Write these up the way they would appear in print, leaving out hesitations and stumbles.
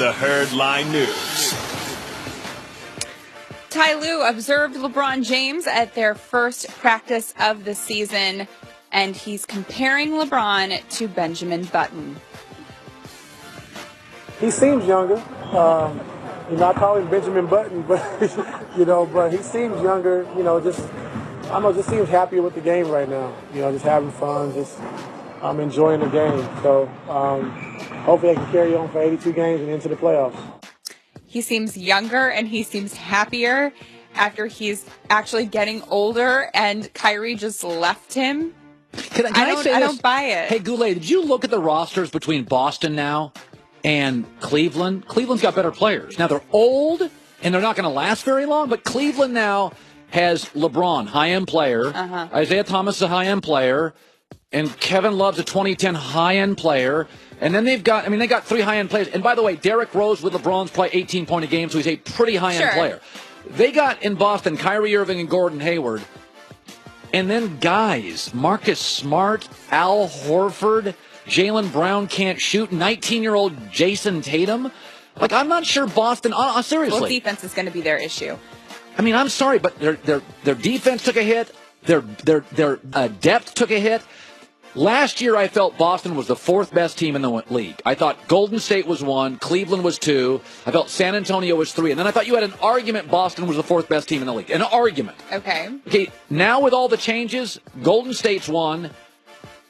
the Herdline News. Tyronn Lue observed LeBron James at their first practice of the season, and he's comparing LeBron to Benjamin Button. He seems younger. I call him Benjamin Button, but but he seems younger. Just seems happier with the game right now. Just having fun, just enjoying the game. So hopefully I can carry on for 82 games and into the playoffs. He seems younger and he seems happier after he's actually getting older, and Kyrie just left him. I don't buy it. Hey, Goulet, did you look at the rosters between Boston now and Cleveland? Cleveland's got better players. Now, they're old, and they're not going to last very long, but Cleveland now has LeBron, high-end player, Isaiah Thomas, a high-end player, and Kevin Love's a 2010 high-end player. And then they got three high-end players. And by the way, Derrick Rose with LeBron's play 18-point a game, so he's a pretty high-end player. They got in Boston Kyrie Irving and Gordon Hayward. And then guys, Marcus Smart, Al Horford, Jaylen Brown can't shoot, 19-year-old Jason Tatum. I'm not sure Boston, seriously. Well, defense is going to be their issue. I'm sorry, but their defense took a hit. Their depth took a hit. Last year, I felt Boston was the fourth best team in the league. I thought Golden State was 1, Cleveland was 2. I felt San Antonio was 3. And then I thought you had an argument Boston was the fourth best team in the league. An argument. Okay, now with all the changes, Golden State's 1,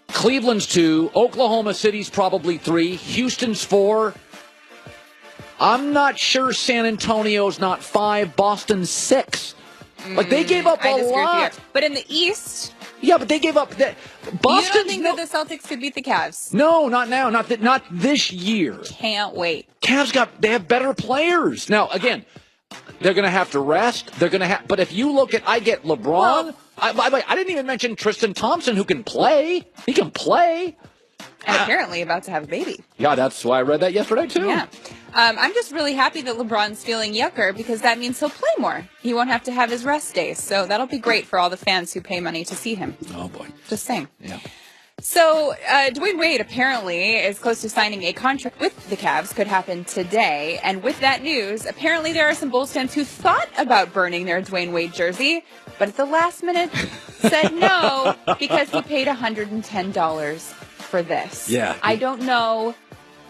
Cleveland's 2, Oklahoma City's probably 3, Houston's 4. I'm not sure San Antonio's not 5, Boston's 6. They gave up a lot. But in the East... Yeah, but they gave up that. Boston. You don't think that the Celtics could beat the Cavs? No, not now. Not this year. Can't wait. They have better players. Now, again, they're going to have to rest. But if you look at, I get LeBron. Well, I didn't even mention Tristan Thompson, who can play. He can play. And apparently about to have a baby. Yeah, that's why I read that yesterday, too. Yeah. I'm just really happy that LeBron's feeling younger, because that means he'll play more. He won't have to have his rest days. So that'll be great for all the fans who pay money to see him. Oh, boy. Just saying. Yeah. So Dwayne Wade apparently is close to signing a contract with the Cavs. Could happen today. And with that news, apparently there are some Bulls fans who thought about burning their Dwayne Wade jersey, but at the last minute said no because he paid $110 for this. Yeah. I don't know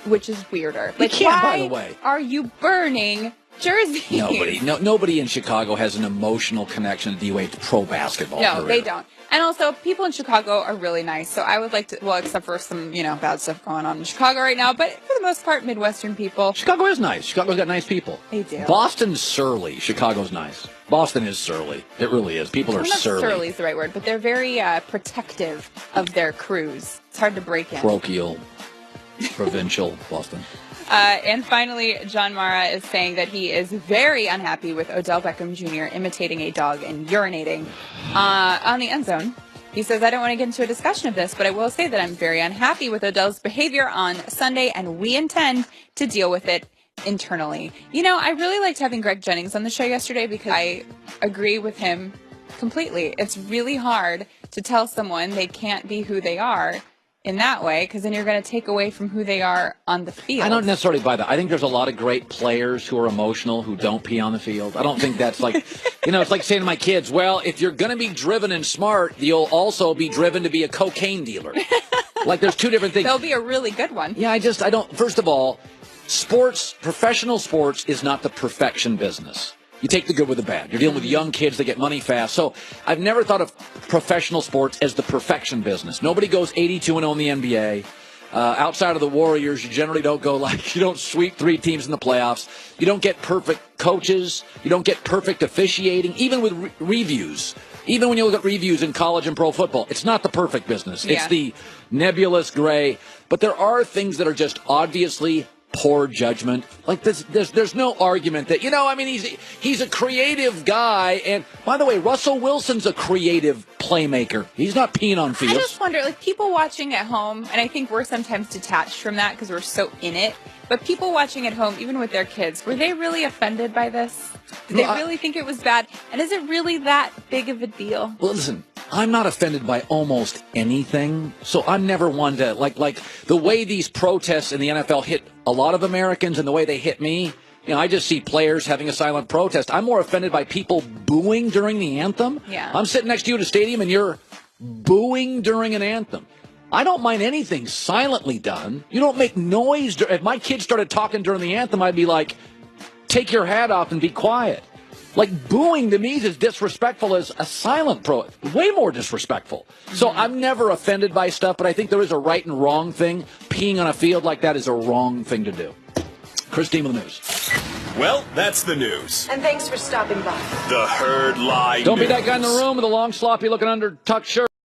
which is weirder. By the way, are you burning jerseys? Nobody in Chicago has an emotional connection to D-Wade's pro basketball career. They don't. And also, people in Chicago are really nice. So I would like to, except for some, bad stuff going on in Chicago right now, but for the most part, Midwestern people. Chicago is nice. Chicago's got nice people. They do. Boston's surly. Chicago's nice. Boston is surly. It really is. People are surly. Surly is the right word, but they're very protective of their crews. It's hard to break in. Parochial. Provincial Boston. And finally, John Mara is saying that he is very unhappy with Odell Beckham Jr. imitating a dog and urinating on the end zone. He says, I don't want to get into a discussion of this, but I will say that I'm very unhappy with Odell's behavior on Sunday, and we intend to deal with it internally. I really liked having Greg Jennings on the show yesterday because I agree with him completely. It's really hard to tell someone they can't be who they are in that way, because then you're going to take away from who they are on the field. I don't necessarily buy that. I think there's a lot of great players who are emotional who don't pee on the field. I don't think that's like, it's like saying to my kids, well, if you're going to be driven and smart, you'll also be driven to be a cocaine dealer. There's two different things. There'll be a really good one. Yeah, I don't. First of all, professional sports is not the perfection business. You take the good with the bad. You're dealing with young kids that get money fast. So I've never thought of professional sports as the perfection business. Nobody goes 82-0 in the NBA. Outside of the Warriors, you generally don't go you don't sweep 3 teams in the playoffs. You don't get perfect coaches. You don't get perfect officiating, even with reviews. Even when you look at reviews in college and pro football, it's not the perfect business. Yeah. It's the nebulous gray. But there are things that are just obviously poor judgment. There's no argument that, he's a creative guy. And by the way, Russell Wilson's a creative playmaker. He's not peeing on fields. I just wonder, people watching at home, and I think we're sometimes detached from that because we're so in it, but people watching at home, even with their kids, were they really offended by this? Did they really think it was bad? And is it really that big of a deal? Well, listen, I'm not offended by almost anything. So I'm never one to, like the way these protests in the NFL hit a lot of Americans and the way they hit me. You know, I just see players having a silent protest. I'm more offended by people booing during the anthem. Yeah. I'm sitting next to you at a stadium and you're booing during an anthem. I don't mind anything silently done. You don't make noise. If my kids started talking during the anthem, I'd be like, take your hat off and be quiet. Like, booing to me is as disrespectful as a silent way more disrespectful. So I'm never offended by stuff, but I think there is a right and wrong thing. Peeing on a field like that is a wrong thing to do. Christine with the news. Well, that's the news. And thanks for stopping by. The Herd Lie Don't News. be that guy in the room with a long, sloppy looking under tucked shirt.